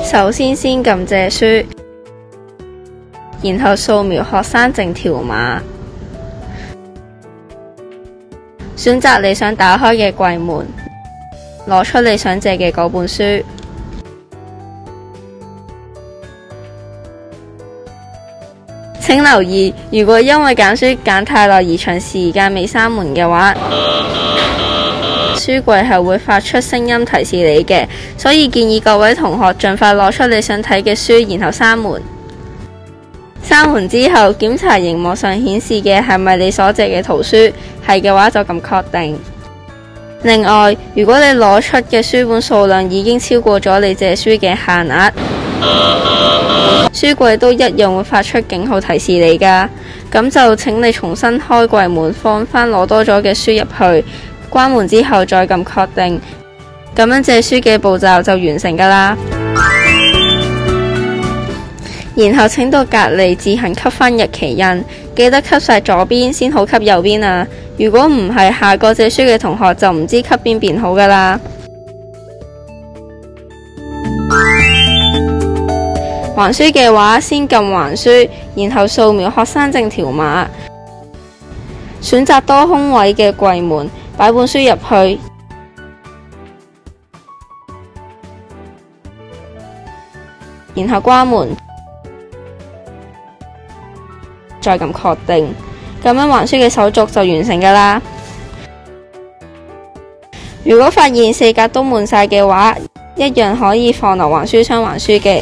首先撳借書，然後掃描學生證條碼，選擇你想打開嘅櫃門，攞出你想借嘅嗰本書。請留意，如果因為揀書揀太耐而長時間未閂門嘅話，書櫃係會發出聲音提示你嘅，所以建議各位同學盡快攞出你想睇嘅書，然後閂門。閂門之後，檢查螢幕上顯示嘅係咪你所借嘅圖書，係嘅話就撳確定。另外，如果你攞出嘅書本數量已經超過咗你借書嘅限額，書櫃都一樣會發出警號提示你㗎。咁就請你重新開櫃門，放返攞多咗嘅書入去，關門之後再撳確定，咁樣借書嘅步驟就完成㗎啦。然後請到隔離自行吸返日期印，記得吸晒左邊先好吸右邊啊！如果唔係，下個借書嘅同學就唔知吸邊邊好㗎啦。還書嘅話，先撳還書，然後掃描學生證條碼，選擇多空位嘅櫃門，擺本書入去，然後關門，再撳確定，咁樣還書嘅手續就完成㗎啦。如果發現4格都滿晒嘅話，一樣可以放落還書箱還書嘅。